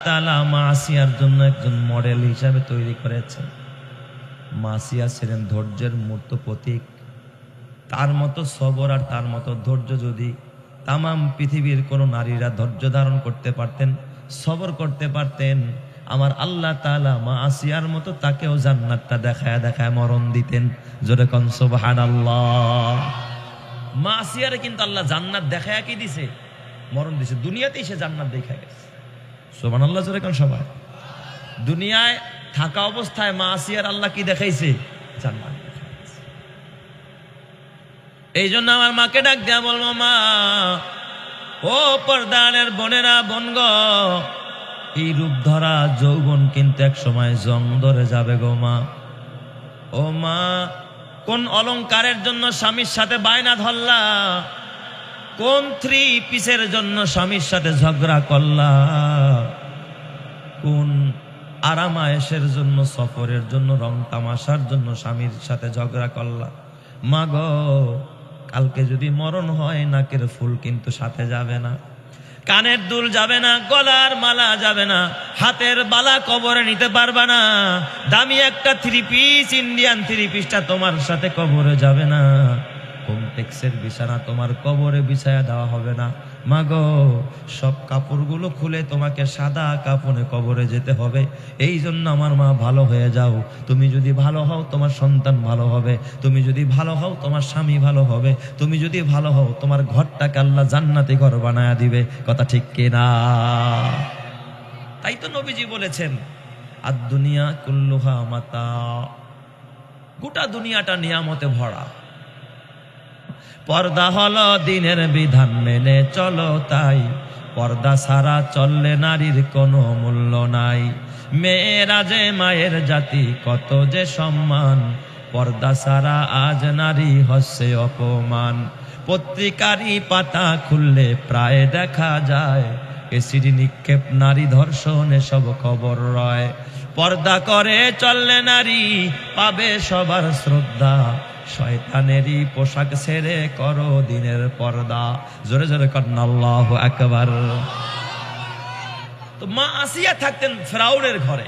তাআলা মাসিয়ার জন্য একজন মডেল হিসাবে তৈরি করেছেন। মাসিয়া ছিলেন ধৈর্যের মূর্ত প্রতীক। তার মতো সবর আর তার মতো ধৈর্য যদি তামাম পৃথিবীর কোনো নারীরা ধৈর্য ধারণ করতে পারতেন, সবর করতে পারতেন, আমার আল্লাহ তাআলা মাসিয়ার মতো তাকেও জান্নাতটা দেখায় দেখায় মরণ দিতেন। জোরে কোন সুবহানাল্লাহ। মাসিয়ারে কিন্তু আল্লাহ জান্নাত দেখায় কি দিছে? মরণ দিছে। দুনিয়াতেই সে জান্নাত দেখা গেছে। সুবহানাল্লাহ জোরে কোন সবাই। দুনিয়ায় থাকা অবস্থায় মাসিয়ার আল্লাহ কি দেখাইছে? জান্নাত দেখাইছে। এই জন্য আমার মাকে ডাক দেয়া বলবো, মা ও পর্দানের বোনেরা, বোনগ, এই রূপ ধরা যৌবন কিন্তু এক সময় জং ধরে যাবে গো মা। ও মা, কোন অলংকারের জন্য স্বামীর সাথে বায়না ধরলা? কোন 3 পিসের জন্য স্বামীর সাথে ঝগড়া করলা? কোন আরামায়েশের জন্য, সফরের জন্য, রং তামাশার জন্য স্বামীর সাথে ঝগড়া করলা? মা গো, কালকে যদি মরণ হয়, নাকের ফুল কিন্তু সাথে যাবে না, কানের দুল যাবে না, গলার মালা যাবে না, হাতের বালা কবরে নিতে পারবা না, দামি একটা 3 পিস ইন্ডিয়ান 3 পিসটা তোমার সাথে কবরে যাবে না, কমপ্লেক্সের বিছানা তোমার কবরে বিছায়া দেওয়া হবে না। মাগো, সব কাপড়গুলো খুলে তোমাকে সাদা কাপড়ে কবরে যেতে হবে। এই জন্য আমার মা, ভালো হয়ে যাও। তুমি যদি ভালো হও, তোমার সন্তান ভালো হবে। তুমি যদি ভালো হও, তোমার স্বামী ভালো হবে। তুমি যদি ভালো হও, তোমার ঘরটাকে আল্লাহ জান্নাতি ঘর বানায়া দিবে। কথা ঠিক কিনা? তাই তো নবীজি বলেছেন, আর দুনিয়া কুল্লুহা মাতা, গোটা দুনিয়াটা নিয়ামতে ভরা। পর্দা হলো দিনের বিধান মেনে চলো তাই, পর্দা ছাড়া চললে নারীর কোনো মূল্য নাই। মেয়েরা যে মায়ের জাতি, কত যে সম্মান, পর্দা ছাড়া আজ নারী হচ্ছে অপমান। পত্রিকারই পাতা খুললে প্রায় দেখা যায়, এসিড নিক্ষেপ, নারী ধর্ষণ, এসব খবর রয়। পর্দা করে চললে নারী পাবে সবার শ্রদ্ধা, শয়তানেরই পোশাক ছেড়ে করো দিনের পর্দা। জোরে জোরে করেন আল্লাহু আকবার। তো মা আসিয়া থাকতেন ফেরাউনের ঘরে,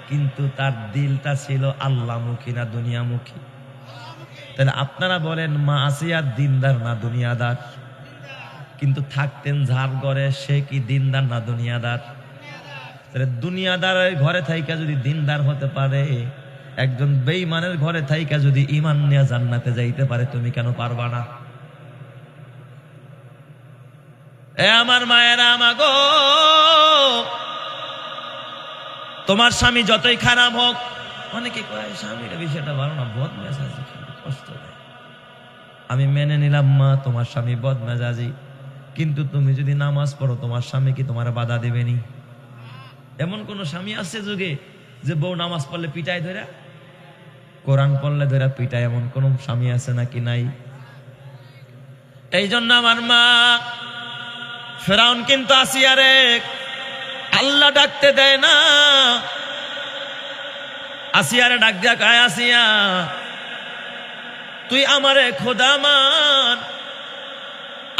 কিন্তু তার দিলটা ছিল আল্লাহমুখী না দুনিয়ামুখী? তাহলে আপনারা বলেন, মা আসিয়া দিনদার না দুনিয়াদার? কিন্তু থাকতেন যার ঘরে, সে কি দিনদার না দুনিয়াদার? তাহলে দুনিয়াদারের ঘরে থাইকা যদি দিনদার হতে পারে, একজন বেঈমানের ঘরে থাইকা যদি ঈমান নিয়ে জান্নাতে যাইতে পারে, তুমি কেন পারবা না? এ আমার মায়েরা, আমাগো, তোমার স্বামী যতই খারাপ হোক, অনেকে কয় স্বামীর বিষয়টা ভালো না, বদমেজাজি, কষ্ট দেয়। আমি মেনে নিলাম মা, তোমার স্বামী বদমেজাজি, কিন্তু তুমি যদি নামাজ পড়ো, তোমার স্বামী কি তোমার বাধা দিবেনি? এমন কোন স্বামী আছে যুগে যে বউ নামাজ পড়লে পিটায় ধরে, কোরআন পড়লে ধরে পিটায়? এমন কোন স্বামী আছে নাকি? নাই। এই জন্য আমার মা, ফেরাউন কিন্তু আসিয়ারে আল্লাহ ডাকতে দেয় না। আসিয়ারে ডাক দিয়া কয়, আসিয়া, তুই আমারে খোদা মান,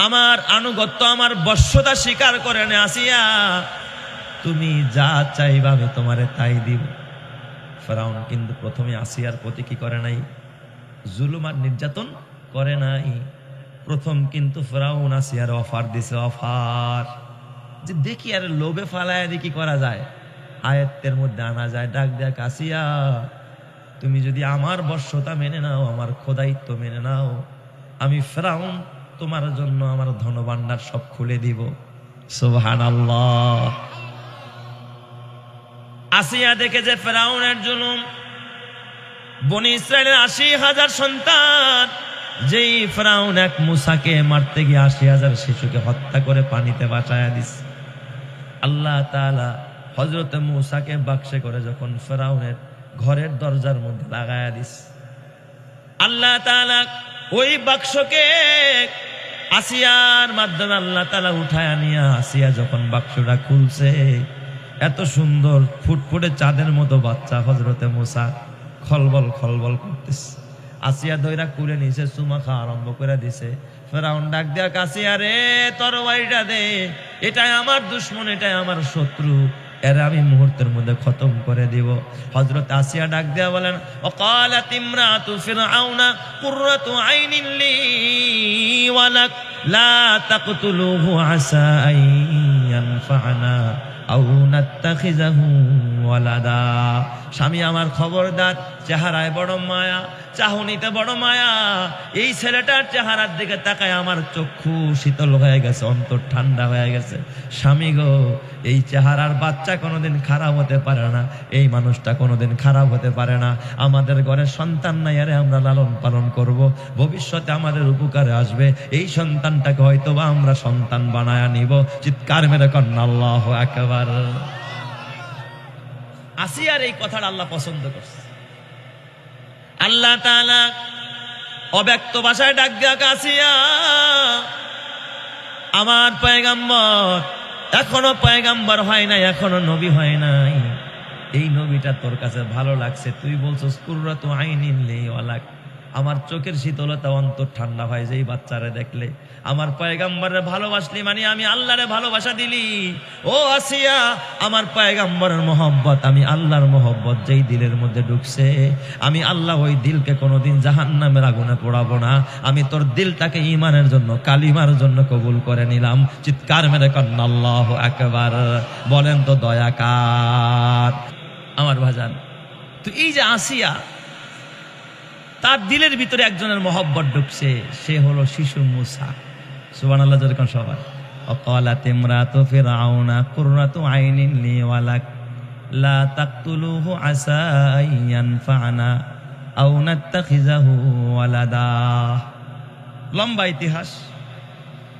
আমার আনুগত্য, আমার বশ্যতা স্বীকার করে নে। আসিয়া, তুমি যা চাইবা আমি তোমারে তাই দিব। ফেরাউন কিন্তু প্রথমে আসিয়ার প্রতি কি করে নাই? জুলুম আর নির্যাতন করে নাই। প্রথম কিন্তু ফেরাউন আসিয়ার অফার দিছে, অফার, যে দেখি আর লোভে ফালায় কি করা যায়, আয়াতের মধ্যে আনা যায়। ডাক দেখ, আসিয়া, তুমি যদি আমার বশ্যতা মেনে নাও, আমার খোদাইত্ব মেনে নাও, আমি ফেরাউন তোমার জন্য আমার ধনভাণ্ডার সব খুলে দিব। সুবহানাল্লাহ। আসিয়া দেখে যে ফেরাউনের জুলুম, বনি ইসরায়েলের 80,000 সন্তান, যেই ফেরাউন এক মূসাকে মারতে গিয়ে 80,000 শিশুকে হত্যা করে পানিতে ভাসায়া দিস। আল্লাহ তাআলা হযরত মূসাকে বাক্সে করে যখন ফেরাউনের ঘরের দরজার মধ্যে লাগায়া দিস, আল্লাহ তাআলা ওই বাক্সকে আসিয়ার মাধ্যমে আল্লাহ তাআলা উঠায়া নিয়া, আসিয়া যখন বাক্সটা খুলছে, এত সুন্দর ফুটফুটে চাঁদের মতো বাচ্চা হযরতে মূসা খলবল খলবল করতেছে। আসিয়া দইরা কুলে নিছে, চুমা খাওয়া আরম্ভ করে দিছে। ফেরাউন ডাক দেয়া, আসিয়া রে, তরবারিটা দে। এটাই আমার দুশমন, এটাই আমার শত্রু, এর আমি মুহূর্তের মধ্যে খতম করে দিব। হযরত আসিয়া ডাক দেয়া বলেন, ওয়াকালাত ইমরাতু ফিরআউনা কুররাতু আইনিন লি ওয়া লাক লা তাকতুলুহু আসা আন ইয়ানফা'না আও নাত্তাখিযাহু ওয়ালাদা। স্বামী আমার খবরদার, চেহারায় বড় মায়া, চাহনিতে বড় মায়া, এই ছেলেটার চেহারার দিকে তাকায় আমার চক্ষু শীতল হয়ে গেছে, অন্তর ঠান্ডা হয়ে গেছে। স্বামী গো, এই চেহারার বাচ্চা কোনোদিন খারাপ হতে পারে না, এই মানুষটা কোনোদিন খারাপ হতে পারে না। আমাদের ঘরে সন্তান নাই, আরে আমরা লালন পালন করব, ভবিষ্যতে আমাদের উপকারে আসবে। এই সন্তানটাকে হয়তো বা আমরা সন্তান বানায়া নিব। চিৎকার মেরে কন্যা আল্লাহু আকবার। আসিয়ার এই কথাটা আল্লাহ পছন্দ করছে। আল্লাহ তাআলা অব্যক্ত ভাষায় ডাক দেয়া, আসিয়া আমার পয়গম্বর এখনো পয়গম্বর হয় নাই, এখনো নবী হয় নাই, এই নবীটা তোর কাছে ভালো লাগছে, তুই বলছস কুররাতু আইনিন লি ওয়া লাক, আমার চোখের শীতলতা, অন্তর ঠান্ডা হয় যেই বাচ্চারে দেখলে। আমার পয়গম্বরের ভালোবাসলি মানে আমি আল্লাহরে ভালোবাসা দিলি। ও আসিয়া, আমার পয়গম্বরের মহব্বত, আমি আল্লাহর মহব্বত যেই দিলের মধ্যে ঢুকছে, আমি আল্লাহ ওই দিলকে কোনোদিন জাহান্নামের আগুনে পোড়াবো না। আমি তোর দিলটাকে ঈমানের জন্য, কালিমার জন্য কবুল করে নিলাম। চিৎকার মেরে কন্যা আল্লাহু আকবার। বলেন তো দয়া কার? আমার ভাজান, তো এই যে আসিয়া, তার দিলের ভিতরে একজনের মহব্বত ঢুকছে, সে হলো শিশু মুসা। সুবহানাল্লাহ যেরকম সবাই। ওয়াকালাত ইমরাতু ফিরআউনা কুররাতু আইনিন লি ওয়া লাক লা তাকতুলুহু আসা আন ইয়ানফা'না আও নাত্তাখিযাহু ওয়ালাদা। লম্বা ইতিহাস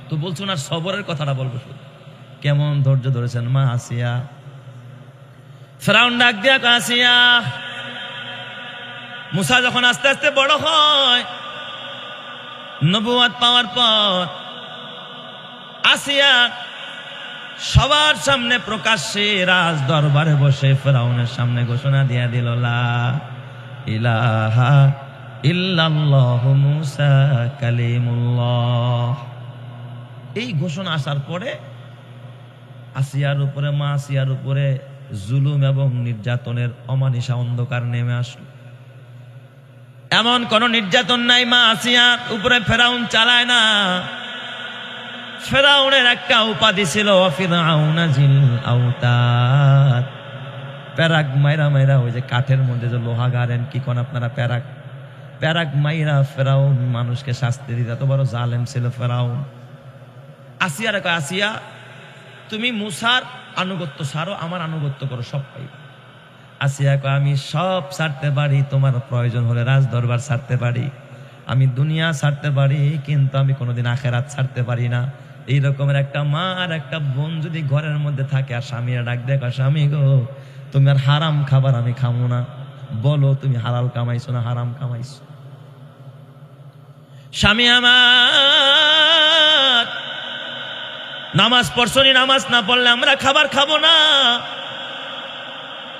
তো বলছো না, সবরের কথাটা বলবো শুধু। কেমন ধৈর্য ধরেছেন মা আসিয়া। ফিরআউন ডাক দিয়া, আসিয়া, মুসা যখন আস্তে আস্তে বড় হয়, নবুয়ত পাওয়ার পর আসিয়া সবার সামনে প্রকাশ্যে রাজ দরবারে বসে ফিরআউনের সামনে ঘোষণা দিয়া দিল, লা ইলাহা ইল্লাল্লাহু মুসা কালিমুল্লাহ। এই ঘোষণা আসার পরে আসিয়ার উপরে, মা আসিয়ার উপরে জুলুম এবং নির্যাতনের অমানিসা অন্ধকার নেমে আসলো। এমন কোন নির্যাতন নাই মা আসিয়ার উপরে ফিরআউন চালায় না। ফিরআউনের একটা উপাধি ছিল, ফিরআউনা জিল আওতাদ, প্যারাক মাইরা মাইরা, ওই যে কাঠের মধ্যে যে লোহা গাড়েন, কি কোন আপনারা, প্যারাক, প্যারাক মাইরা ফিরআউন মানুষকে শাস্তি দিত। এত বড় জালেম ছিল ফিরআউন। আসিয়ারে কয়, আসিয়া তুমি মুসার আনুগত্য ছাড়ো, আমার আনুগত্য করো, সব পাইবে। আসিয়া কয়, আমি সব ছাড়তে পারি, তোমার প্রয়োজন হলে রাজ দরবার ছাড়তে পারি, আমি দুনিয়া ছাড়তে পারি, কিন্তু আমি কোনোদিন আখেরাত ছাড়তে পারি না। এই রকমের একটা মা আর একটা বোন যদি ঘরের মধ্যে থাকে, আর স্বামীরা ডাক দেখো, স্বামী গো, তুমি আর হারাম খাবার আমি খামো না, বলো তুমি হালাল কামাইছো না হারাম কামাইছো। স্বামী আমার, নামাজ পড়ছনি, নামাজ না পড়লে আমরা খাবার খাবো না।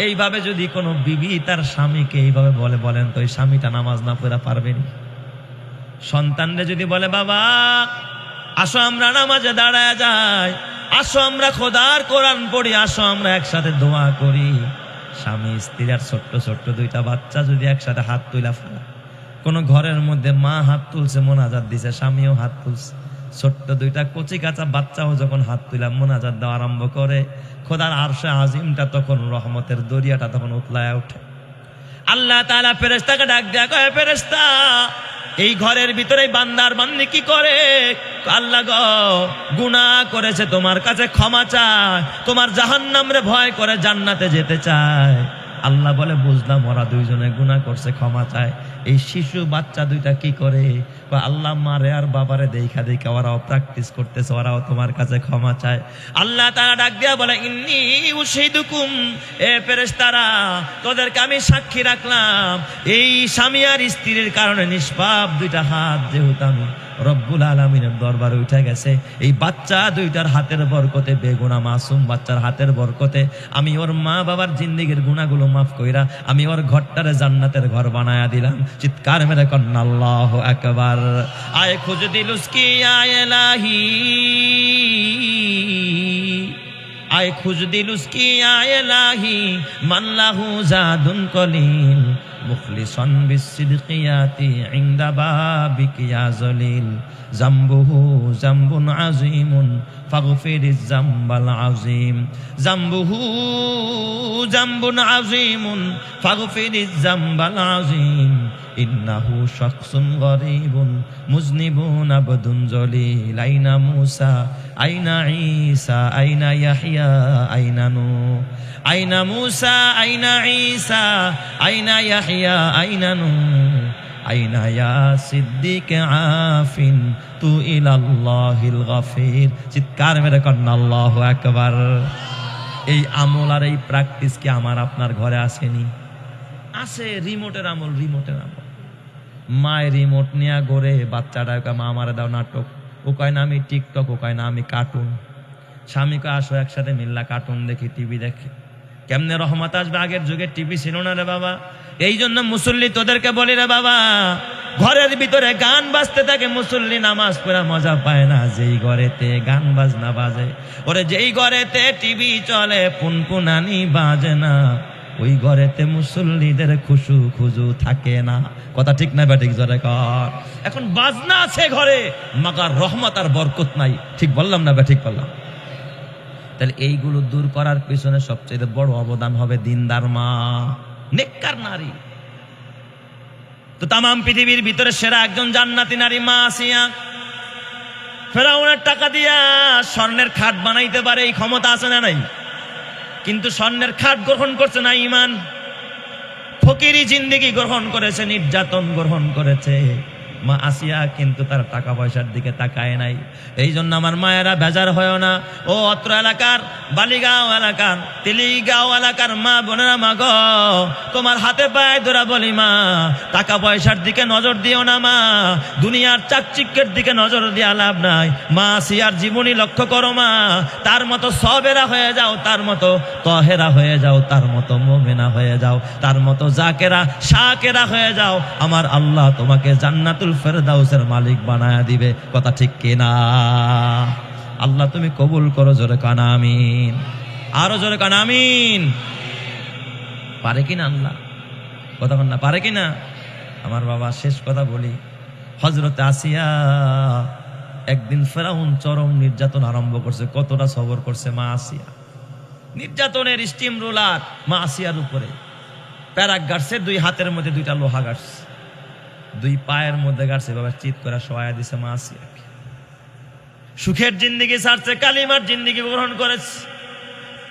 এইভাবে যদি কোনো বিবি তার স্বামীকে এইভাবে বলে, বলেন তো এই স্বামীটা নামাজ না পড়া পারবেনি? সন্তানরে যদি বলে, বাবা আসো আমরা নামাজে দাঁড়ায় যাই, আসো আমরা খোদার কোরআন পড়ি, আসো আমরা একসাথে দোয়া করি। স্বামী স্ত্রী আর ছোট্ট ছোট্ট দুইটা বাচ্চা যদি একসাথে হাত তুলা ফেলা, কোন ঘরের মধ্যে মা হাত তুলছে, মোনাজাত দিছে, স্বামীও হাত তুলছে, ছোট্ট দুইটা কচি কাঁচা বাচ্চাও যখন হাত তুলা মোনাজাত দেওয়া আরম্ভ করে, খোদার আরশে আজিমটা তখন, রহমতের দরিয়াটা তখন উতলায় ওঠে। আল্লাহ তাআলা ফেরেশতাকে ডাক দেয়া কয়, ফেরেশতা এই ঘরের ভিতরে বান্দার বান্দি কি করে? আল্লাহ গো, গুনাহ করেছে, তোমার কাছে ক্ষমা চায়, তোমার জাহান্নামরে ভয় করে জান্নাতে যেতে চায়। আল্লাহ বলে, বুঝলাম, ওরা দুইজনে গুনাহ করছে, ক্ষমা চায়। এই শিশু বাচ্চা দুইটা কি করে? আল্লাহ মারে আর বাবারে দেখা দেখা ওরাও প্র্যাকটিস করতেছে, ওরাও তোমার কাছে ক্ষমা চায়। আল্লাহ তাআলা ডাক দিয়া বলে, ইন্নী উশহিদুকুম, এ ফেরেশতারা তোদেরকে আমি সাক্ষী রাখলাম, এই স্বামী আর স্ত্রীর কারণে নিষ্পাপ দুইটা হাত যেহেতু আমি রব্বুল আলামিনের দরবারে উঠে গেছে। এই বাচ্চা দুইটার হাতের বরকতে, বেগুনা মাসুম বাচ্চার হাতের বরকতে আমি ওর মা বাবার জিন্দেগির গুনাহগুলো মাফ কইরা আমি ওর ঘরটারে জান্নাতের ঘর বানায়া দিলাম। চিৎকার মেরে কন্না আল্লাহু আকবার। আয় খুঁজ দিল উসকি আয় ইলাহি, আয় খুঁজ দিল উসকি আয় ইলাহি, মান লাহু জাদুন কলিল, মুখলিসান বিসসিদকিয়াতি ইনদা বাবিকি ইয়া জলিল, জামবুহু জামবুন আযীমুন ফাগফিরিজ জামবাল আযীম, জামবুহু জামবুন আযীমুন ফাগফিরিজ জামবাল আযীম, ইন্নাহু শাখসুন গরীবুন মুজনিবুন আবদুন জলিল, আইনা মূসা আইনা ঈসা আইনা ইয়াহইয়া আইনা নূহ, আইনা মূসা আইনা ঈসা আইনা ইয়াহইয়া আইনা নূহ, আইনা ইয়া সিদ্দিক আফিন তু ইলাল্লাহিল গফির। চিৎকার মেরে কন্না আল্লাহু আকবার। এই আমল আর এই প্র্যাকটিস কি আমার আপনার ঘরে আসেনি? আছে। রিমোটের আমল, রিমোটের আমল। মায়ের রিমোট নিয়ে গড়ে বাচ্চাটা মা আমারে দাও নাটক, ও কয় না আমি টিকটক, ও কয় না আমি কার্টুন। স্বামীকে আসো একসাথে মিল্লা কার্টুন দেখি, টিভি দেখি। কেমনে রহমত আসবে? আগের যুগে টিভি ছিল না রে বাবা। এই জন্য মুসল্লি তোদেরকে বলি রে বাবা, ঘরের ভিতরে গান বাজতে থাকে, মুসল্লি নামাজ পড়া মজা পায় না। যেই ঘরেতে গান বাজনা বাজে, ওরে যেই ঘরেতে টিভি চলে পুনপুনানি বাজে না, ওই ঘরেতে মুসল্লিদের খুশু খুজু থাকে না। কথা ঠিক না ব্যাটিক জোরে কর। এখন বাজনা আছে ঘরে, মাগার রহমত আর বরকত নাই। ঠিক বললাম না ব্যাটিক বললাম? তাহলে এইগুলো দূর করার পিছনে সবচেয়ে বড় অবদান হবে দিনদার মা, নেককার নারী। তো তামাম পৃথিবীর ভিতরে সেরা একজন জান্নাতি নারী মা আসিয়া। ফেরাউনের টাকা দিয়া স্বর্ণের খাট বানাইতে পারে, এই ক্ষমতা আছে না নাই? কিন্তু স্বর্ণের খাট গ্রহণ করছে না, ঈমান। ফকিরি জিন্দেগি গ্রহণ করেছে, নির্যাতন গ্রহণ করেছে। মা আসিয়া কিন্তু তার টাকা পয়সার দিকে তাকায় নাই। এই জন্য আমার মায়েরা বেজার হয় না। ও অত্র এলাকার, বালিগাঁও এলাকার, তেলিগাঁও এলাকার মা বোনেরা, মা গো, তোমার হাতে পায়ে ধরা বলি মা, টাকা পয়সার দিকে নজর দিও না মা, দুনিয়ার চাকচিক্যের দিকে নজর দিয়া লাভ নাই। মা আসিয়ার জীবনী লক্ষ্য করো মা, তার মতো সবেরা হয়ে যাও, তার মতো তহেরা হয়ে যাও, তার মতো মুমিনা হয়ে যাও, তার মতো জাকেরা শাকেরা হয়ে যাও। আমার আল্লাহ তোমাকে জান্নাতুল ফেরদাউসের মালিক বানায়া দিবে। কথা ঠিক কিনা? আল্লাহ তুমি কবুল করো। জোরে কান আমিন। আরো জোরে কান আমিন। পারে কিনা আল্লাহ? কথা কন না, পারে কিনা? আমার বাবা, শেষ কথা বলি। হযরত আসিয়া একদিন ফেরাউন চরম নির্যাতন আরম্ভ করছে। কতটা সবর করছে মা আসিয়া। নির্যাতনের স্টিম রোলার মা আসিয়ার উপরে। প্যারাক গাড়ছে, দুই হাতের মধ্যে দুইটা লোহা গাড়ছে, দুই পায়ের মধ্যে গাড়ছে। বাবা চিৎ করে শোয়া দিছে মা আসিয়াকে। সুখের জিন্দেগি ছাড়ছে, কালিমার জিন্দেগি গ্রহণ করেছে।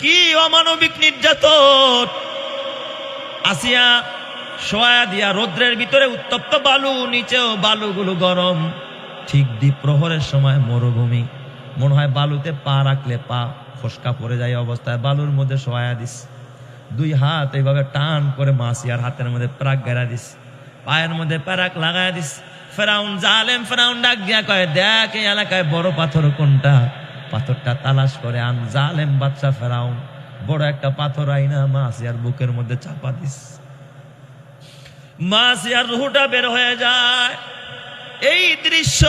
কি অমানবিক নির্যাতন! আসিয়া শোয়া দিয়া রৌদ্রের ভিতরে উত্তপ্ত বালু, নিচেও বালুগুলো গরম। ঠিক দ্বীপ প্রহরের সময় মরুভূমি, মনে হয় বালুতে পা রাখলে পা ফসকা পড়ে যায় অবস্থায় বালুর মধ্যে শোয়া দিস। দুই হাত এইভাবে টান করে মা আসিয়ার হাতের মধ্যে প্রাক গেড়া দিস, পায়ের মধ্যে প্যারাক লাগায় দিস। ফেরাউন জালেম, ফেরাউন ডাক দিয়া কয়, দেখ এই এলাকায় বড় পাথর কোনটা? পাথরটা তালাশ করে আন। জালেম বাদশা ফেরাউন বড় একটা পাথর আইনা মা আসিয়ার বুকের মধ্যে চাপা দিস। মা আসিয়ার রুহটা বের হয়ে যায়। এই দৃশ্য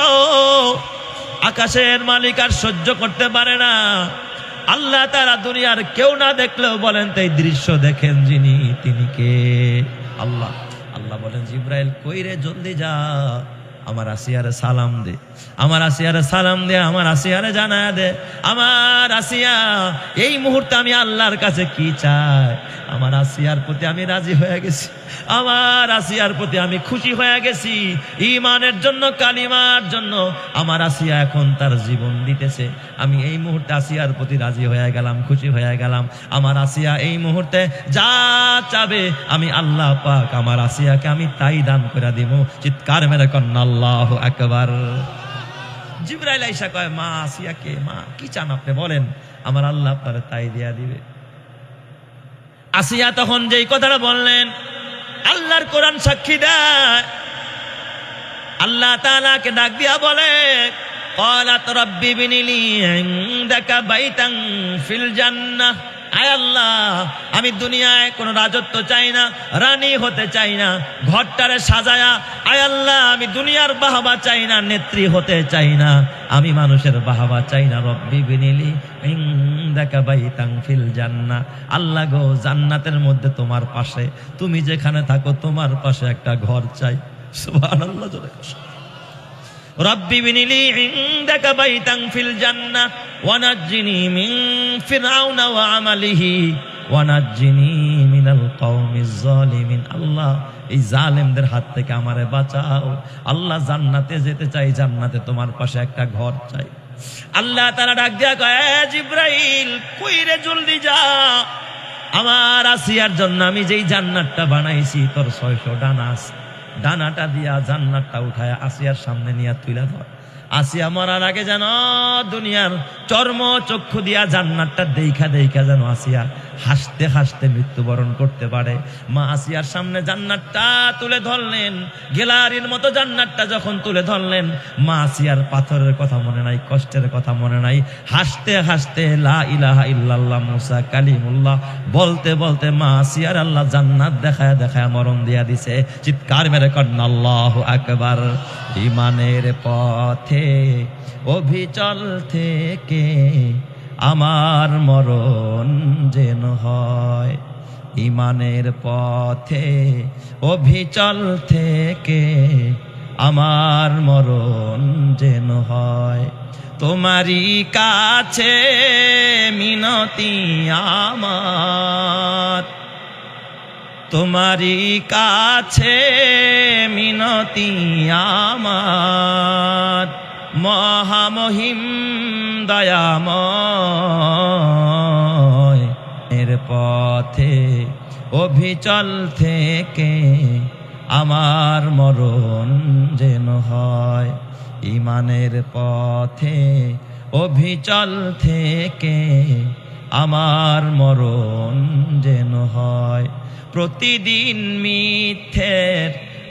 আকাশের মালিক আর সহ্য করতে পারে না। আল্লাহ তাআলা দুনিয়ার কেউ না দেখলেও বলেন তো এই দৃশ্য দেখেন যিনি, তিনি কে? আল্লাহ। আল্লাহ বলেন, জিব্রাইল কই রে, জলদি যা, আমার আসিয়ারে সালাম দে, আমার আসিয়ারে সালাম দে, আমার আসিয়ারে জানায়া দে, আমার আসিয়া এই মুহূর্তে আমি আল্লাহর কাছে কি চাই। আমার আসিয়ার প্রতি আমি রাজি হয়ে গেছি, আমার আসিয়ার প্রতি আমি খুশি হয়ে গেছি। ঈমানের জন্য, কালিমার জন্য আমার আসিয়া এখন তার জীবন দিতেছে। আমি এই মুহূর্তে আসিয়ার প্রতি রাজি হয়ে গেলাম, খুশি হয়ে গেলাম। আমার আসিয়া এই মুহূর্তে যা চাবে আমি আল্লাহ পাক আমার আসিয়াকে আমি তাই দান করে দিব। চিৎকার মেরে কন্না আল্লাহু আকবার। জিবরাইল আইসা কয়, মা আসিয়াকে, মা কি চান আপনি বলেন, আমার আল্লাহ আপনার তাই দিয়া দিবে। আসিয়া তখন যেই কথাটা বললেন, আল্লাহর কোরআন সাক্ষী দেয়, আল্লাহ তাআলাকে ডাক দিয়া বলে, ক্বালাত রাব্বি বিনিলি ইনদাকা বাইতান ফিল জান্নাহ। আয় আল্লাহ, আমি দুনিয়ায় কোনো রাজত্ব চাই না, রানী হতে চাই না, ঘরটারে সাজায়া। আয় আল্লাহ, আমি দুনিয়ার বাহবা চাই না, নেত্রী হতে চাই না, আমি মানুষের বাহবা চাই না। রব্বি বিনিলি ইনদাকা বাইতান ফিল জান্নাহ। আল্লাহ গো, জান্নাতের মধ্যে তোমার পাশে, তুমি যেখানে থাকো তোমার পাশে একটা ঘর চাই। সুবহানাল্লাহ। রব্বি বিনিলি ইনদাকা বাইতান ফিল জান্নাহ ওয়ানাজ্জিনি মিন ফিরআউনা ওয়া আমালিহি ওয়ানাজ্জিনি মিনাল কওমিজ জালিমিন। আল্লাহ, এই জালেমদের হাত থেকে আমারে বাঁচাও। আল্লাহ, জান্নাতে যেতে চাই, জান্নাতে তোমার পাশে একটা ঘর চাই। আল্লাহ তাআলা ডাক দিয়া কয়, জিবরাইল কই রে, জলদি যা, আমার আসিয়ার জন্য আমি যেই জান্নাতটা বানাইছি, তোর 600 ডানা আছে, ডানাটা দিয়া জান্নাতটা উঠায় আসিয়ার সামনে নিয়ে তুলে ধর। আসিয়া মরার আগে যেন দুনিয়ার চর্ম চক্ষু দিয়া জান্নাতটা দেখা দেখা যেন আসিয়া হাসতে হাসতে মৃত্যুবরণ করতে পারে। মা আসিয়ার সামনে জান্নাতটা তুলে ধরলেন, গেলারির মতো জান্নাতটা যখন তুলে ধরলেন, মা আসিয়ার পাথরের কথা মনে নাই, কষ্টের কথা মনে নাই, হাসতে হাসতে লা ইলাহা ইল্লাল্লাহ মুসা কালিমুল্লাহ বলতে বলতে মা আসিয়ার আল্লাহ জান্নাত দেখায় দেখায় মরণ দিয়া দিছে। চিৎকার মেরে কন্যা আল্লাহু আকবার। ইমানের পথে অভিচল থেকে আমার মরণ যেন হয়, ইমানের পথে অভিচল থেকে আমার মরণ যেন হয়। তোমারই কাছে মিনতি আমার, তোমারই কাছে মিনতি আমার, মহামহিম দয়াময়। এর পথে অভিচল থেকে আমার মরণ যেন হয়, ইমানের পথে অভিচল থেকে আমার মরণ যেন হয়। প্রতিদিন মিথ্যের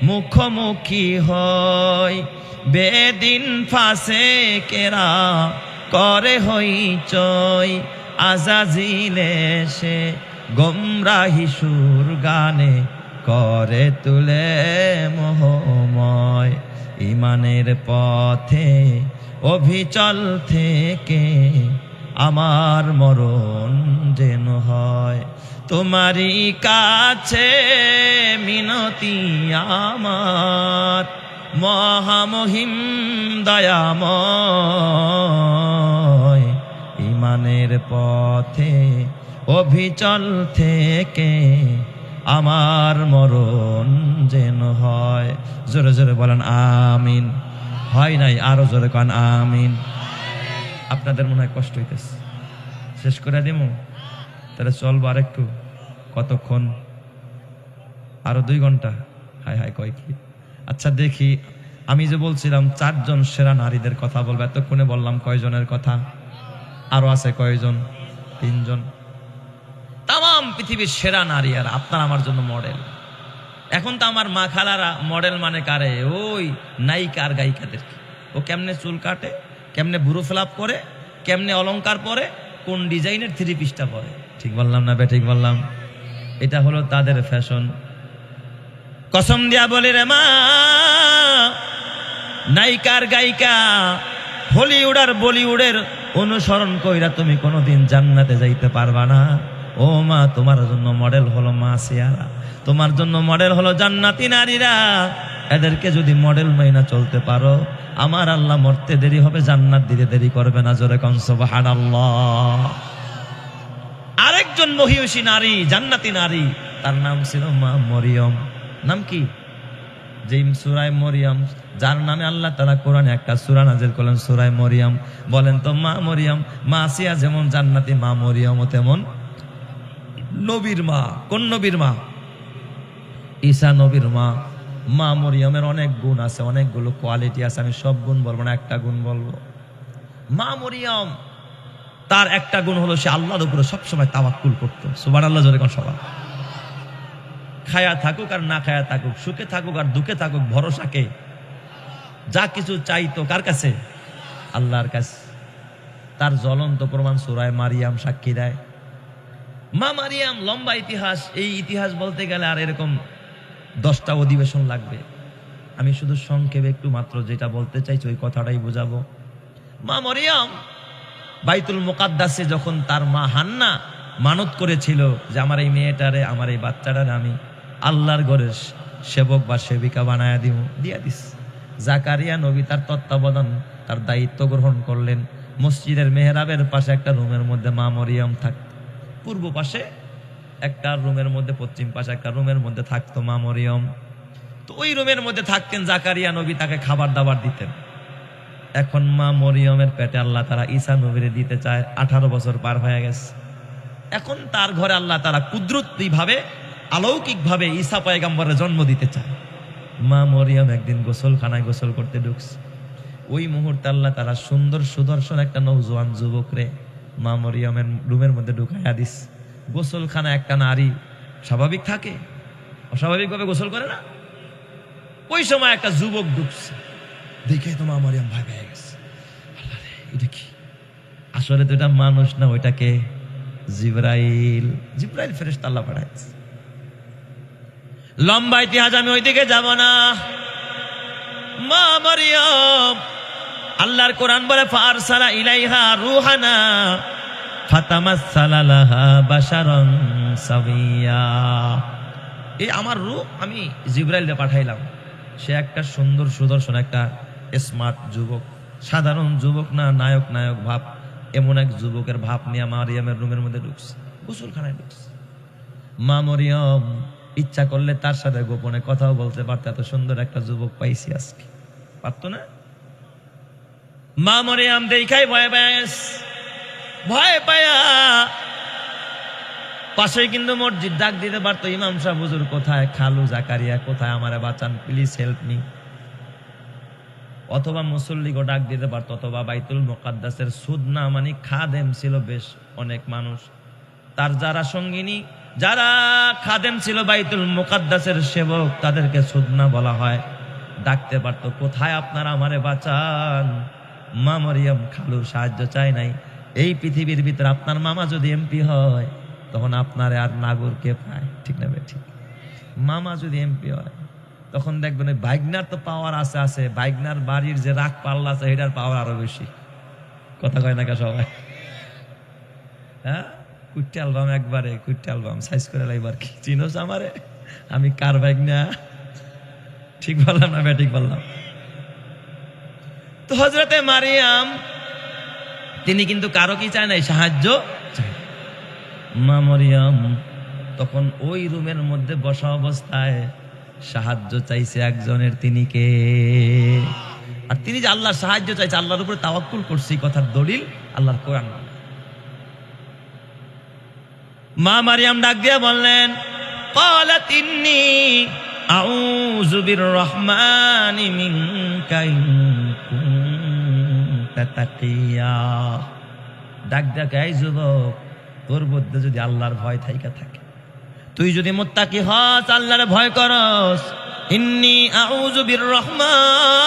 মুখোমুখি হয়, বেদিন ফাঁসে কেরা করে হইচই, আজাজিল এসে গোমরাহি সুর গানে করে তুলে মোহময়। ইমানের পথে অভিচল থেকে আমার মরণ যেন হয়, তোমারই কাছে মিনতি আমার, মহামহিম দয়াময়। ইমানের পথে অভিচল থেকে আমার মরণ যেন হয়। জোরে জোরে বলেন আমিন। হয় নাই, আরো জোরে কন আমিন। আপনাদের মনে হয় কষ্ট হইতেছে, শেষ করে দিমু তাহলে চলবো আর একটু, কতক্ষণ? আরো 2 ঘন্টা? হায় হায়, কয় কি? আচ্ছা দেখি, আমি যে বলছিলাম 4 জন সেরা নারীদের কথা বলবো, এতক্ষণে বললাম কয়জনের কথা? আরো আছে কয়জন? 3 জন। তাম পৃথিবীর সেরা নারী, আর আপনার আমার জন্য মডেল। এখন তো আমার মা খালারা মডেল মানে কারে? ওই নায়িকা আর গায়িকাদেরকে। ও কেমনে চুল কাটে, কেমনে বুড়ো ফ্লাপ করে, কেমনে অলংকার পরে, কোন ডিজাইনের 3 পিসটা পরে। ঠিক বললাম না ঠিক বললাম? এটা হলো তাদের ফ্যাশন। কসম দিয়া বলি রে মা, নায়িকার গায়িকা হলিউড আর বলিউডের অনুসরণ কইরা তুমি কোনোদিন জান্নাতে যাইতে পারবা না। ও মা, তোমার জন্য মডেল হলো মা সিয়ারা, তোমার জন্য মডেল হলো জান্নাতি নারীরা। এদেরকে যদি মডেল মাইনা চলতে পারো, আমার আল্লাহ মরতে দেরি হবে, জান্নাত দিতে দেরি করবে না। জোরে কোন সুবহানাল্লাহ। আরেকজন মহিয়সী নারী, জান্নাতি নারী, তার নাম ছিল মা মরিয়ম। নাম কি? যে সূরা মরিয়ম, যার নামে আল্লাহ তাআলা কোরআনে একটা সূরা নাযিল করলেন, সূরা মরিয়ম। বলেন তো, মা মরিয়ম, মা আসিয়া যেমন জান্নাতি, মা মরিয়মও তেমন নবীর মা। কোন নবীর মা? ঈসা নবীর মা। মা মরিয়মের অনেক গুণ আছে, অনেকগুলো কোয়ালিটি আছে। আমি সব গুণ বলবো না, একটা গুণ বলবো। মা মরিয়ম, তার একটা গুণ হলো সে আল্লাহর উপরে সবসময় তাওয়াক্কুল করতো। সুবহানাল্লাহ, জোরে কোন সবাই। খায়া থাকুক আর না খায়া থাকুক, সুখে থাকুক আর দুঃখে থাকুক, ভরসাকে যা কিছু চাইতো কার কাছে? আল্লাহর কাছে। তার জ্বলন্ত প্রমাণ সূরায়ে মারিয়াম সাক্ষী দেয়। মা মারিয়াম, লম্বা ইতিহাস, এই ইতিহাস বলতে গেলে আর এরকম 10টা অধিবেশন লাগবে। আমি শুধু সংক্ষেপে একটু মাত্র যেটা বলতে চাইছি ওই কথাটাই বোঝাবো। মা মারিয়াম বাইতুল মুকাদ্দাসে যখন তার মা হান্না মানত করেছিল যে আমার এই মেয়েটারে, আমার এই বাচ্চাটারে আমি আল্লাহর ঘরের সেবক বা সেবিকা বানায়া দিব, দিয়া দিস। জাকারিয়া নবী তার তত্ত্বাবধান, তার দায়িত্ব গ্রহণ করলেন। মসজিদের মেহরাবের পাশে একটা রুমের মধ্যে মা মরিয়ম থাকত, পূর্ব পাশে একটা রুমের মধ্যে, পশ্চিম পাশে একটা রুমের মধ্যে থাকতো মা মরিয়ম। তো ওই রুমের মধ্যে থাকতেন জাকারিয়া নবী, তাকে খাবার দাবার দিতেন। এখন মা মরিয়মের পেটে আল্লাহ তারা ঈসা নবীরে দিতে চায়। 18 বছর পার হয়ে গেছে। এখন তার ঘরে আল্লাহ তারা কুদরতি ভাবে, অলৌকিক ভাবে ঈসা পয়গম্বরের জন্ম দিতে চায়। মা মরিয়ম একদিন গোসলখানায় গোসল করতে ঢুকছে। ওই মুহূর্তে আল্লাহ তারা সুন্দর সুদর্শন একটা নওজোয়ান যুবক রে মা মরিয়মের রুমের মধ্যে ঢুকাইয়া দিস। গোসলখানা একটা নারী স্বাভাবিক থাকে, অস্বাভাবিকভাবে গোসল করে না। ওই সময় একটা যুবক ঢুকছে, দেখে তো মা মরিয়ম ভয় পেয়ে গেছে। এটা কি? আসলে তো এটা মানুষ না, ওইটাকে জিবরাইল। জিবরাইল ফেরেশতা আল্লাহ পাঠাইছে। লম্বা ইতিহাস, আমি ওইদিকে যাব না। মা মরিয়ম, আল্লাহর কোরআন বলে ফারসালা ইলাইহা রূহানা ফাতামাসসালা লাহা বাশারান সাবিয়া। এই আমার রূহ আমি জিবরাইলকে পাঠাইলাম। সে একটা সুন্দর সুদর্শন একটা স্মার্ট যুবক, সাধারণ যুবক না, নায়ক নায়ক ভাব, এমন এক যুবকের ভাব নিয়ে মারিয়ামের রুমের মধ্যে ঢুকছে, গোসলখানায় ঢুকছে। মা মরিয়ম ইচ্ছা করলে তার সাথে গোপনে কথাও বলতে পারত, এত সুন্দর একটা যুবক পাইছি আজকে। পারতো না? মা মরিয়ম দেখাই ভয় পায়া পাশে কিন্তু মসজিদ, ডাক দিতে পারতো, ইমাম সাহেব হুজুর কোথায়, খালু জাকারিয়া কোথায়, আমারে বাঁচান, প্লিজ হেল্প মি। অথবা মুসল্লিকে ডাক দিতে পারতো, অথবা বাইতুল মুকাদ্দাসের সুদনা মানে খাদেম ছিল বেশ অনেক মানুষ, তার যারা সঙ্গিনী, যারা খাদেম ছিল বাইতুল মুকাদ্দাসের সেবক, তাদেরকে সুদনা বলা হয়। ডাকতে পারতো, কোথায় আপনারা, আমারে বাঁচান। মা মরিয়ম খালুর সাহায্য চায় নাই। এই পৃথিবীর ভিতরে আপনার মামা যদি এমপি হয়, তখন আপনারে আর নাগর কে পায়? ঠিক না ঠিক? মামা যদি এমপি হয়, তখন দেখবেন ওই বাইগনার তো পাওয়ার আছে, বাইগনার বাড়ির যে রাগ পাল্লা আছে এটার পাওয়ার আরো বেশি। কথা কয় না কে সবাই? হ্যাঁ, কুট্টি অ্যালবাম, একবারে কুট্টি অ্যালবাম সাইজ করে লাইবার। কি চিনোস আমারে? আমি কার বাইগনা? ঠিক বললাম না ঠিক বললাম? তো হযরতে মারিয়াম তিনি কিন্তু কারো কি চায় নাই, সাহায্য চায়। মা মরিয়ম তখন ওই রুমের মধ্যে বসা অবস্থায় সাহায্য চাইছে একজনের। তিনি কে? আর তিনি যে আল্লাহর সাহায্য চাইছে, আল্লাহর উপরে তাওয়াক্কুল করছে, কথার দলিল আল্লাহর কোরআন। মা মারিয়াম ডাক দিয়া বললেন, ক্বালাত ইন্নী আউযু বিররহমানি মিনকা ইন কুনতা তাকিয়া। ডাক ডাক, এই যুবক, তোর মধ্যে যদি আল্লাহর ভয় থাইকা থাকে, তুই যদি মুত্তাকি হস, আল্লাহর ভয় করস, ইন্নী আউযু বিররহমান,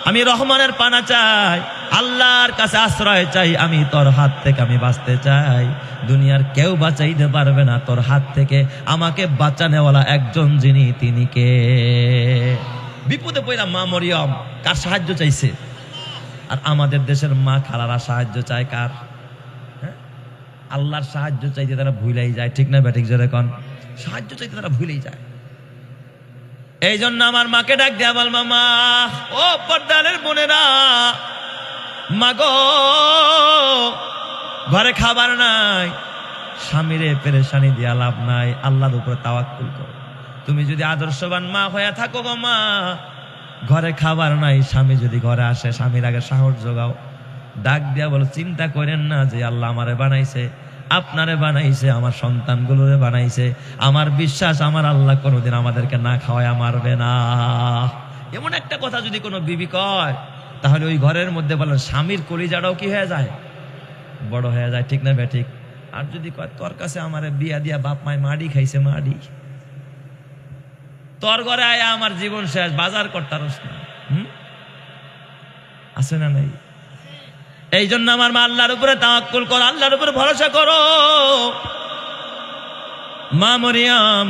আমি রহমানের পানা চাই, আল্লাহর কাছে আশ্রয় চাই, আমি তোর হাত থেকে আমি বাঁচতে চাই। দুনিয়ার কেউ বাঁচাইতে পারবে না তোর হাত থেকে, আমাকে বাঁচানেওয়ালা একজন যিনি, তিনি কে? বিপদে পড়া মা মরিয়ম কার সাহায্য চাইছে? আর আমাদের দেশের মা খালারা সাহায্য চায় কার? আল্লাহর সাহায্য চাইতে তারা ভুলেই যায়। ঠিক না ব্যাটিক জোরে কন? সাহায্য চাইতে তারা ভুলেই যায়। এই জন্য আমার মাকে ডাক দেয়া বল, মামা, ও পর্দারের বোনেরা, মাগো ঘরে খাবার নাই, স্বামীরে পেরেশানি দিয়া লাভ নাই, আল্লাহর উপরে তাওয়াক্কুল করো। তুমি যদি আদর্শবান মা হয়ে থাকো গো মা, ঘরে খাবার নাই, স্বামী যদি ঘরে আসে, স্বামীর আগে সাহস জোগাও। ডাক দিয়া বলো, চিন্তা করেন না যে আল্লাহ আমারে বানাইছে, আপনারে বানাইছে, আমার সন্তানগুলোরে বানাইছে। আমার বিশ্বাস, আমার আল্লাহ কোনোদিন আমাদেরকে না খাওয়ায় মারবে না। এমন একটা কথা যদি কোনো বিবি কয়, তাহলে ওই ঘরের মধ্যে বলেন স্বামীর কলিজাটাও কি হয়ে যায়? বড় হয়ে যায়। ঠিক না ব্যাঠিক? আর যদি কয়, তোর কাছে আমারে বিয়া দিয়া বাপ মায় মাডি খাইছে, মাডি, তোর ঘরে আয়া আমার জীবন শেষ, বাজার করতারস না, আছে না নাই? এই জন্য আমার মা, আল্লাহর উপরে তাওয়াক্কুল করো, আল্লাহর উপরে ভরসা করো। মা মরিয়ম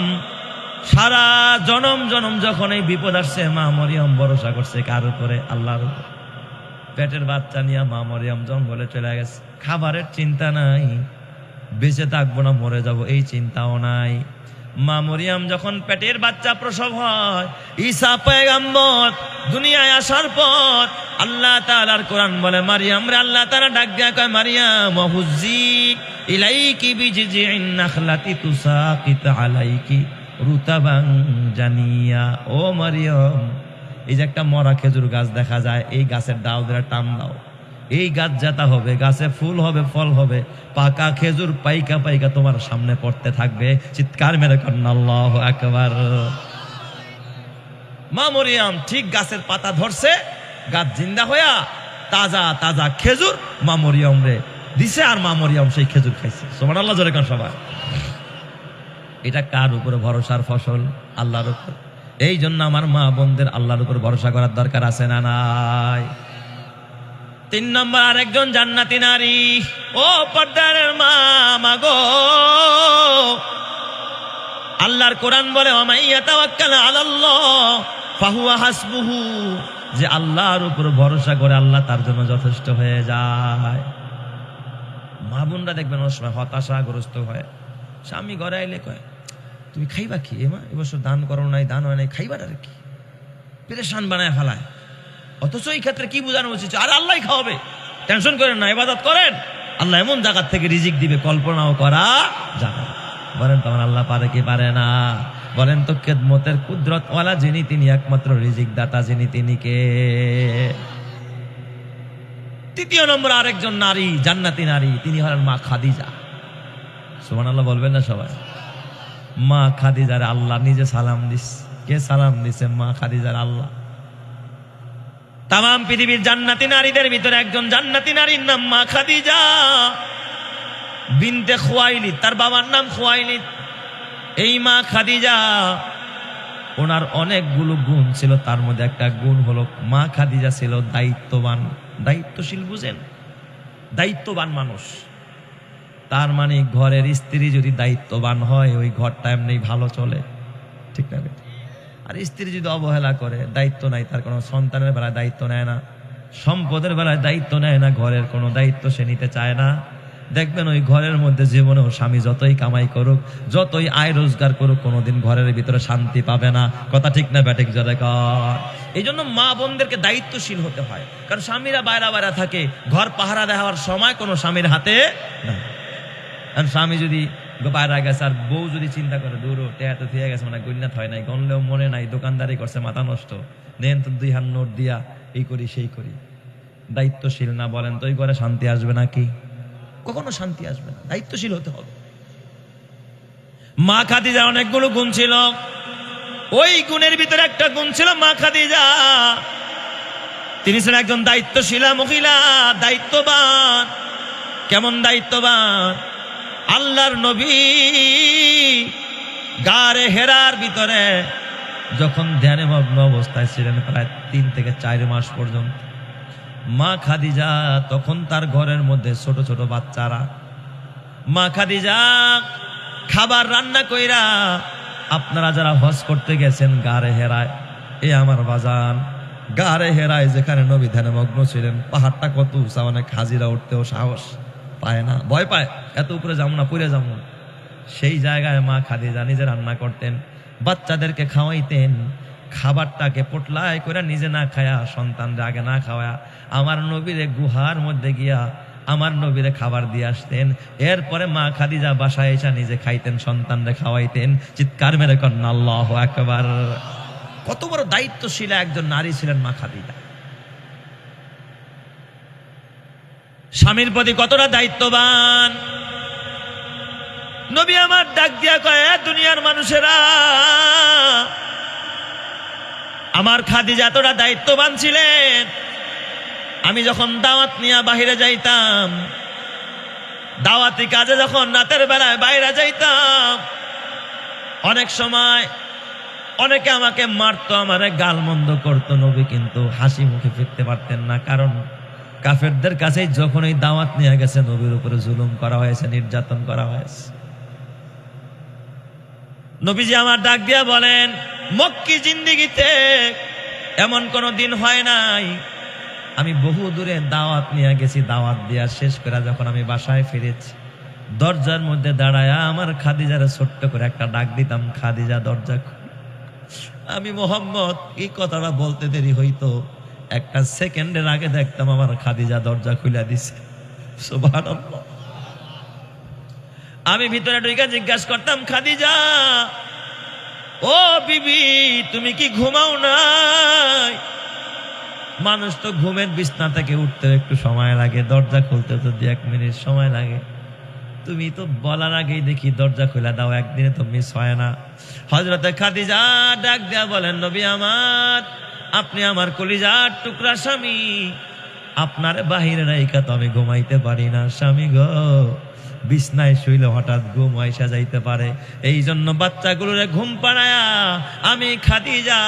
সারা জনম জনম যখন এই বিপদ আসছে, মা মরিয়ম ভরসা করছে কার উপরে? আল্লাহর উপরে। পেটের বাচ্চা নিয়ে মা মরিয়ম জঙ্গলে চলে গেছে। খাবারের চিন্তা নাই, বেঁচে থাকবো না মরে যাব এই চিন্তাও নাই। মা মরিয়ম যখন পেটের বাচ্চা প্রসব হয়, ঈসা পয়গম্বর দুনিয়ায় আসার পর আল্লাহ তাআলার কোরআন বলে, মারিয়াম রে, আল্লাহ তাআলা ডাক দেয়া কয়, মারিয়াম হুজ্জি ইলাইকি বিজিজিন নাখলাতি তুসাকিত আলাইকি রুতাবান জানিয়া। ও মারিয়াম, এই যে একটা মরা খেজুর গাছ দেখা যায়, এই গাছের ডাল ধরে টান দাও, এই গাছ জাতা হবে, গাছে ফুল হবে, ফল হবে, পাকা খেজুর পাইকা পাইকা তোমার সামনে পড়তে থাকবে। চিৎকার মেরে কন্যা আল্লাহু আকবার। মা মরিয়ম ঠিক গাছের পাতা ধরছে, গাছ জিন্দা হইয়া তাজা তাজা খেজুর মা মরিয়ম রে দিছে, আর মা মরিয়ম সেই খেজুর খাইছে। সুবহানাল্লাহ, জোরে কোন সবাই। এটা কার উপরে ভরসার ফসল? আল্লাহর উপর। এই জন্য আমার মা বোনদের আল্লাহর উপর ভরসা করার দরকার আছে না নাই? 3 নম্বর, আরেকজন জান্নাতি নারী। ও পর্দার মা, মাগো, আল্লাহর কোরআন বলে, ওমাইয়া তাওয়াক্কাল আলাল্লাহ ফাহুয়া হাসবুহু, যে আল্লাহর উপর ভরসা করে আল্লাহ তার জন্য যথেষ্ট হয়ে যায়। মা বোনরা দেখবেন অনেক সময় হতাশাগ্রস্ত হয়। স্বামী ঘরে আইলে কয়, তুমি খাইবা কি? মা এবছর দান করো নাই, দান হয় নাই, খাইবার আর কি? পেরেশান বানায় ফেলায়। অথচ এই ক্ষেত্রে কি বোঝানো উচিত? আর আল্লাহ খাওয়াবে, টেনশন করেন না, ইবাদত করেন, আল্লাহ এমন জায়গার থেকে রিজিক দিবে কল্পনাও করা যাবে না। বলেন তো আমার আল্লাহ পারে কি পারে না? বলেন তো খেদমতের কুদরত ওয়ালা যিনি, তিনি একমাত্র রিজিক দাতা যিনি, তিনি কে? 3 নম্বর আরেকজন নারী, জান্নাতি নারী, তিনি হলেন মা খাদিজা। সুবহানাল্লাহ বলবেন না সবাই? মা খাদিজার আল্লাহ নিজে সালাম দিস। কে সালাম দিছে? মা খাদিজার আল্লাহ। তাম পৃথিবীর জান্নাতি নারীদের ভিতরে একজন জান্নাতি নারীর নাম মা খাদিজা বিনতে খুয়াইলিদ, তার বাবার নাম খুয়াইলিদ। এই মা খাদিজা, ওনার অনেকগুলো গুণ ছিল, তার মধ্যে একটা গুণ হলো মা খাদিজা ছিল দায়িত্ববান, দায়িত্বশীল। বুঝেন, দায়িত্ববান মানুষ। তার মানে ঘরের স্ত্রী যদি দায়িত্ববান হয়, ওই ঘরটা এমনি ভালো চলে, ঠিক না? আর স্ত্রী যদি অবহেলা করে, দায়িত্ব নাই, তার কোনো সন্তানের বেলায় দায়িত্ব নেয় না, সম্পদের বেলায় দায়িত্ব নেয় না, ঘরের কোনো দায়িত্ব সে নিতে চায় না, দেখবেন ওই ঘরের মধ্যে জীবনেও স্বামী যতই কামাই করুক, যতই আয় রোজগার করুক, কোনোদিন ঘরের ভিতরে শান্তি পাবে না। কথা ঠিক না ব্যাটিক জোরে কর? এই জন্য মা বোনদেরকে দায়িত্বশীল হতে হয়। কারণ স্বামীরা বাইরা বাইরা থাকে, ঘর পাহারা দেওয়ার সময় কোনো স্বামীর হাতে নাই। কারণ স্বামী যদি বাইরে গেছে, আর বউ যদি চিন্তা করে, দূর টেয়া তো থেকে গেছে, মানে গণ্যাত হয় নাই, গণলেও মনে নাই, দোকানদারি করছে, মাথা নষ্ট, নেন তো 2 হাত নোট দিয়া এই করি সেই করি, দায়িত্বশীল না, বলেন তো ওই ঘরে শান্তি আসবে নাকি? কখনো শান্তি আসবে না। দায়িত্বশীল হতে হবে। মা খাদিজা অনেকগুলো গুণ ছিল, ওই গুণের ভিতরে একটা গুণ ছিল মা খাদিজা, তিনি ছিলেন একজন দায়িত্বশীলা মহিলা, দায়িত্ববান। কেমন দায়িত্ববান? আল্লাহর নবী গারে হেরার ভিতরে যখন ধ্যানে মগ্ন অবস্থায় ছিলেন, প্রায় 3 থেকে 4 মাস পর্যন্ত, মা খাদিজা তখন তার ঘরের মধ্যে ছোট ছোট বাচ্চারা, মা খাদিজা খাবার রান্না কইরা, আপনারা যারা হজ করতে গেছেন গারে হেরায়, এ আমার বাজান, গারে হেরায় যেখানে নবী ধ্যানে মগ্ন ছিলেন, পাহাড়টা কত উঁচা, অনেক হাজিরা উঠতেও সাহস পায় না, ভয় পায়, এত উপরে যাবো না, পড়ে যাবো। সেই জায়গায় মা খাদিজা নিজে রান্না করতেন, বাচ্চাদেরকে খাওয়াইতেন, খাবারটাকে পোটলায় করে নিজে না খায়া, সন্তানরা আগে না খাওয়া, আমার নবীরে গুহার মধ্যে গিয়া আমার নবীরে খাবার দিয়ে আসতেন। এরপরে মা খাদিজা বাসায় এসে নিজে খাইতেন, সন্তানরে খাওয়াইতেন। চিৎকার মেরে কন্যা আল্লাহু আকবার। কত বড় দায়িত্বশীল একজন নারী ছিলেন মা খাদিজা। স্বামীর প্রতি কতটা দায়িত্ববান। নবী আমার ডাক দিয়া কয়, দুনিয়ার মানুষেরা, আমার খাদিজা এতটা দায়িত্ববান ছিলেন, আমি যখন দাওয়াত নিয়ে বাহিরে যাইতাম, দাওয়াতি কাজে যখন রাতের বেলায় বাইরে যাইতাম, অনেক সময় অনেকে আমাকে মারতো, আমারে গালমন্দ করতো, নবী কিন্তু হাসি মুখে ফিরতে পারতেন না। কারণ কাফেরদের কাছে যখনই দাওয়াত নিয়ে গেছে নবীর উপরে জুলুম করা হয়েছে, নির্যাতন করা হয়েছে। নবীজি আমার ডাক দিয়া বলেন, মক্কি জিন্দেগিতে এমন কোনো দিন হয় নাই, আমি বহু দূরে দাওয়াত নিয়ে গেছি, দাওয়াত দিয়া শেষ করে যখন আমি বাসায় ফিরেছি, দরজার মধ্যে দাঁড়ায়া আমার খাদিজারে ছোট্ট করে একটা ডাক দিতাম, খাদিজা দরজা খুল। আমি মোহাম্মদ এই কথাটা বলতে দেরি হইতো, একটা সেকেন্ডের আগে দেখতাম আমার খাদিজা দরজা খুলে দিছে। সুবহানাল্লাহ। আমি ভিতরে ঢুকে জিজ্ঞাসা করতাম, খাদিজা ও বিবি তুমি কি ঘুমাও নাই? মানুষ তো ঘুমের বিছনা থেকে উঠতে একটু সময় লাগে, দরজা খুলতে তো 2-1 মিনিট সময় লাগে, তুমি তো বলার আগেই দেখি দরজা খুলে দাও, একদিনে তো মিস হয় না। হযরতে খাদিজা ডাক দেয়া বলেন, নবী আমার, আপনি আমার কলিজার টুকরা স্বামী, আপনার বাহিরে রাইখা তো আমি ঘুমাইতে পারি না স্বামী গো। বিছনায় শুইলে হঠাৎ ঘুম আইসা যাইতে পারে, এই জন্য বাচ্চাগুলোরে ঘুম পাড়ায়া আমি খাদিজা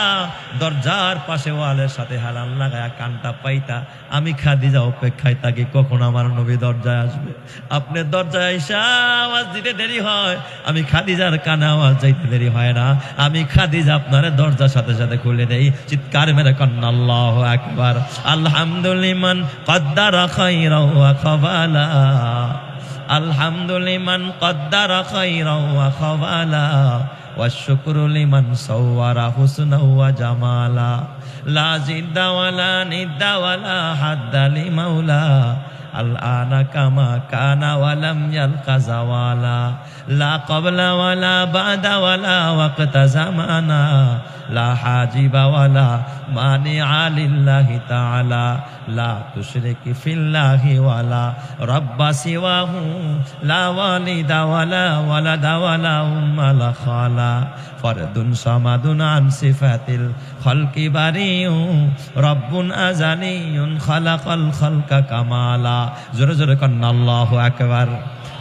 দরজার পাশে ওয়ালের সাথে হেলান লাগায়া কানটা পাইতা আমি খাদিজা অপেক্ষায় থাকি কখন আমার নবী দরজায় আসবে। আপনি দরজায় আইসা আওয়াজ দিতে দেরি হয়, আমি খাদিজার কানে আওয়াজ যাইতে দেরি হয় না, আমি খাদিজা আপনার দরজার সাথে সাথে খুলে দেই। চিৎকার মেরে কন্না আল্লাহু আকবার। আলহামদুলিমান কদ্দারা খাইরা ওয়া খাবালা, আলহামদুলিমান কদ্দারা খাইরা ওয়া খাবালা, ওয়া শুকরু লিমান সাওয়ারা হুসনা ওয়া জামালা, লা জিদ্দা ওয়ালা নিদ্দা ওয়ালা হাদ্দা লিমাওলা, আল আনা কামা কানা ওয়ালাম ইয়ালকা জাওয়ালা, লা ক্বাবলা ওয়ালা বাদা ওয়ালা ওয়াক্তা জামানা, লা হাজিবা ওয়ালা মানিআ লিল্লাহি তাআলা, লা তুশরিকি ফিল্লাহি ওয়ালা রাব্বা সিওয়াহু, লা ওয়ালিদা ওয়ালা ওয়ালাদা ওয়ালা উম্মা লা খালা, ফরদুন সামাদুন আন সিফাতিল খালকি বারিউ, রব্বুন আজালিয়ুন খালাকাল খালকা কামালা। জোরে জোরে কন্না আল্লাহু আকবার।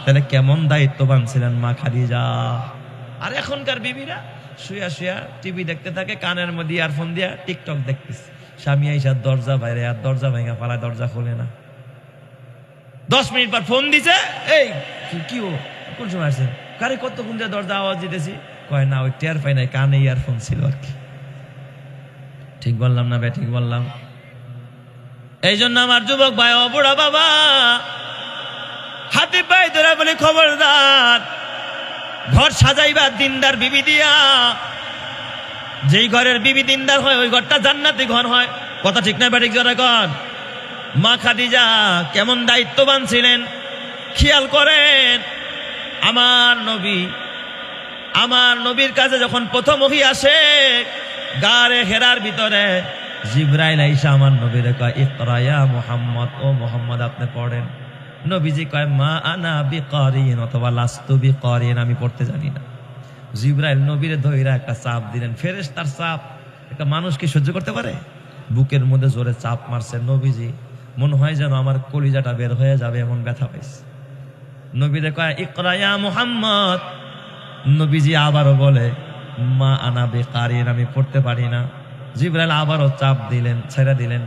তাহলে কেমন দায়িত্ববান ছিলেন মা খাদিজা। আর এখনকার বিবিরা শুয়া শুয়া টিভি দেখতে থাকে, কানের মধ্যে ইয়ারফোন দিয়া টিকটক দেখতেছে, স্বামী আইসা দরজা বাইরে আর দরজা ভেঙা পালায়, দরজা খোলে না। 10 মিনিট পর ফোন দিছে, এই কি ও কোন সময় আসছেন, কারে কতক্ষণ দিয়ে দরজা আওয়াজ দিতেছি, কয় না ওই টের পাই নাই, কানে ইয়ারফোন ছিল আর কি। ঠিক বললাম না বে? ঠিক বললাম। এই জন্য আমার যুবক ভাই ও বুড়া বাবা, হাতে পায়ে ধরে বলি খবরদার, ঘর সাজাইবা দিনদার বিবি দিয়া। যেই ঘরের বিবি দিনদার হয় ওই ঘরটা জান্নাতি ঘর হয়। কথা ঠিক না বেঠিক? জোরে কর। মা খাদিজা কেমন দায়িত্ববান ছিলেন খেয়াল করেন। আমার নবীর কাছে যখন প্রথম ওহী আসে, গারে হেরার ভিতরে জিবরাইল আইসা আমার নবীরে কয়, ইকরা ইয়া মুহাম্মদ, ও মুহাম্মদ আপনি পড়েন। নবীজি কয়, মা আনা বিকারিন অথবা লাস্তু বিকারিন, আমি পড়তে জানি না। জিবরাইল নবীরে ধইরা একটা চাপ দিলেন, ফেরেশতার চাপ একটা মানুষ কি সহ্য করতে পারে? বুকের মধ্যে জোরে চাপ মারছে। নবীজি মনে হয় যেন আমার কলিজাটা বের হয়ে যাবে এমন ব্যথা পাইছে। নবীরে কয়, ইকরা ইয়া মুহাম্মদ। নবীজি আবারও বলে, মা আনা বিকারিন, আমি পড়তে পারি না। জিবরাইল আবারও চাপ দিলেন, ছেড়ে দিলেন।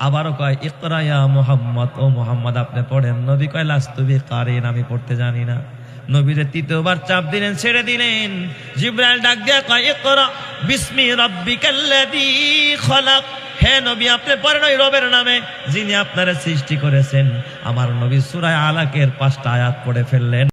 আবারও কয়, ইকরা ইয়া মুহাম্মদ, ও মুহাম্মদ আপনি পড়েন। নবী কয়, লাস্তু বিকারিন, আমি পড়তে জানি না। নবীরে তৃতীয়বার চাপ দিলেন, ছেড়ে দিলেন। জিবরাইল ডাক দিয়া কয়, ইকরা বিসমি রাব্বিকাল্লাযী খলাক। হে নবী আপনি পড়েন ওই রবের নামে যিনি আপনারা সৃষ্টি করেছেন। আমার নবী সূরা আলাকের 5টা আয়াত পড়ে ফেললেন।